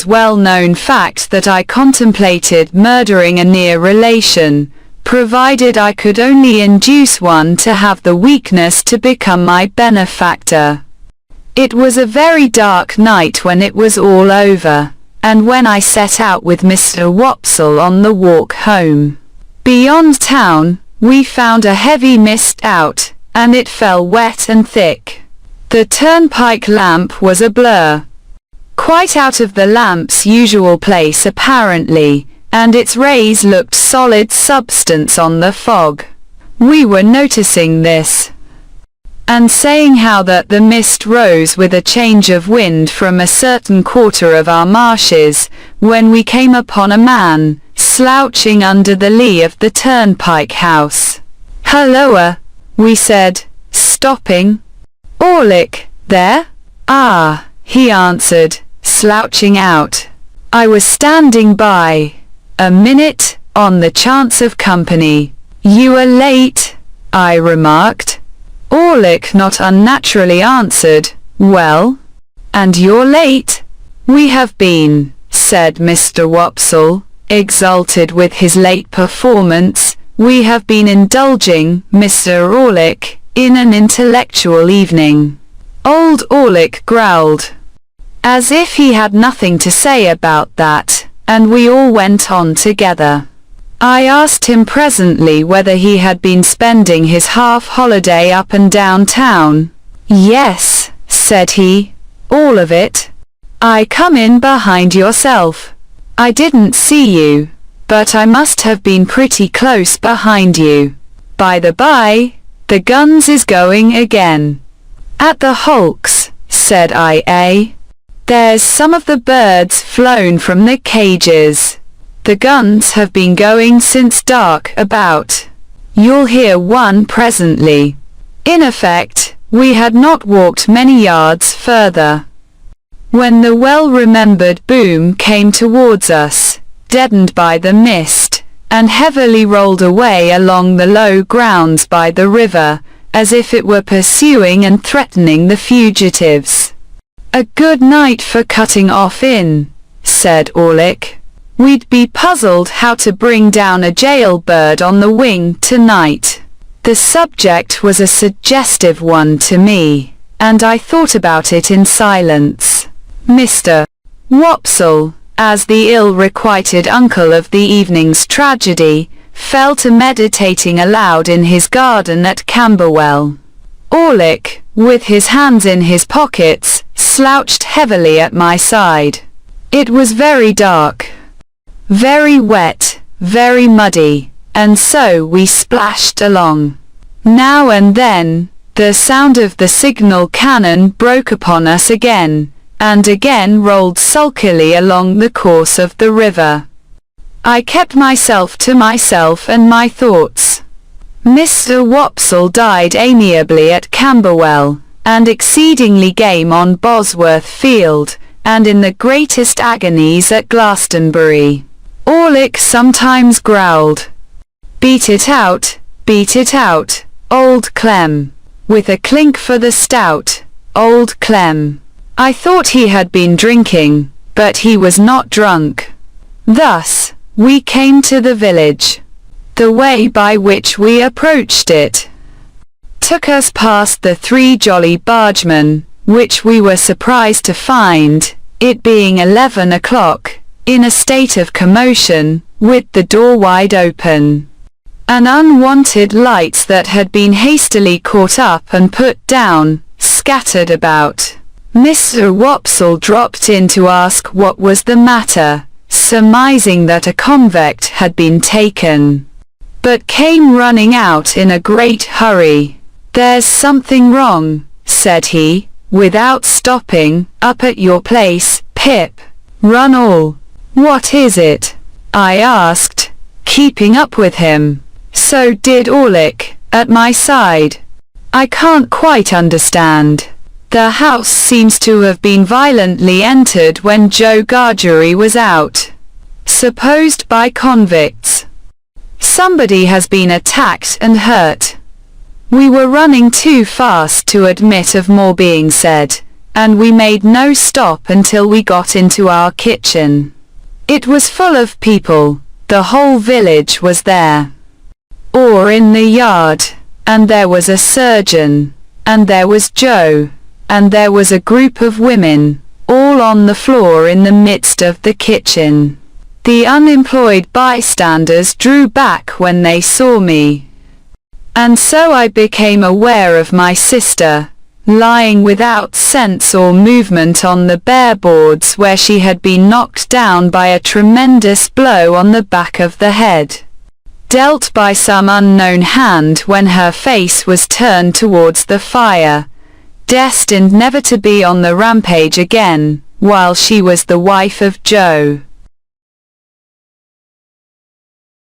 well-known fact that I contemplated murdering a near relation, provided I could only induce one to have the weakness to become my benefactor. It was a very dark night when it was all over, and when I set out with Mr. Wopsle on the walk home. Beyond town, we found a heavy mist out, and it fell wet and thick. The turnpike lamp was a blur, quite out of the lamp's usual place apparently, and its rays looked solid substance on the fog. We were noticing this, and saying how that the mist rose with a change of wind from a certain quarter of our marshes, when we came upon a man, slouching under the lee of the turnpike house. "Halloa," we said, stopping. "Orlick, there?" "Ah," he answered, slouching out. "I was standing by. A minute, on the chance of company." "You are late," I remarked. Orlick not unnaturally answered, "Well, and you're late?" "We have been," said Mr. Wopsle, exalted with his late performance, "we have been indulging, Mr. Orlick, in an intellectual evening." Old Orlick growled, as if he had nothing to say about that, and we all went on together. I asked him presently whether he had been spending his half-holiday up and down town. "Yes," said he, "all of it. I come in behind yourself. I didn't see you, but I must have been pretty close behind you. By the by, the guns is going again." "At the hulks," said I. "There's some of the birds flown from the cages. The guns have been going since dark about. You'll hear one presently." In effect, we had not walked many yards further, when the well-remembered boom came towards us, deadened by the mist, and heavily rolled away along the low grounds by the river, as if it were pursuing and threatening the fugitives. "A good night for cutting off in," said Orlick. "We'd be puzzled how to bring down a jailbird on the wing tonight." The subject was a suggestive one to me, and I thought about it in silence. Mr. Wopsle, as the ill-requited uncle of the evening's tragedy, fell to meditating aloud in his garden at Camberwell. Orlick, with his hands in his pockets, slouched heavily at my side. It was very dark, very wet, very muddy, and so we splashed along. Now and then, the sound of the signal cannon broke upon us again, and again rolled sulkily along the course of the river. I kept myself to myself and my thoughts. Mr. Wopsle died amiably at Camberwell, and exceedingly game on Bosworth Field, and in the greatest agonies at Glastonbury. Orlick sometimes growled, beat it out, old Clem," with a clink for the stout, old Clem. I thought he had been drinking, but he was not drunk. Thus, we came to the village. The way by which we approached it took us past the Three Jolly Bargemen, which we were surprised to find, it being 11 o'clock, in a state of commotion, with the door wide open, and unwanted lights that had been hastily caught up and put down, scattered about. Mr. Wopsle dropped in to ask what was the matter, surmising that a convict had been taken, but came running out in a great hurry. "There's something wrong," said he, without stopping, "up at your place, Pip. Run all." "What is it?" I asked, keeping up with him. So did Orlick, at my side. "I can't quite understand. The house seems to have been violently entered when Joe Gargery was out. Supposed by convicts. Somebody has been attacked and hurt." We were running too fast to admit of more being said, and we made no stop until we got into our kitchen. It was full of people, the whole village was there. Or in the yard, and there was a surgeon, and there was Joe, and there was a group of women, all on the floor in the midst of the kitchen. The unemployed bystanders drew back when they saw me. And so I became aware of my sister, lying without sense or movement on the bare boards where she had been knocked down by a tremendous blow on the back of the head, dealt by some unknown hand when her face was turned towards the fire, destined never to be on the rampage again, while she was the wife of Joe.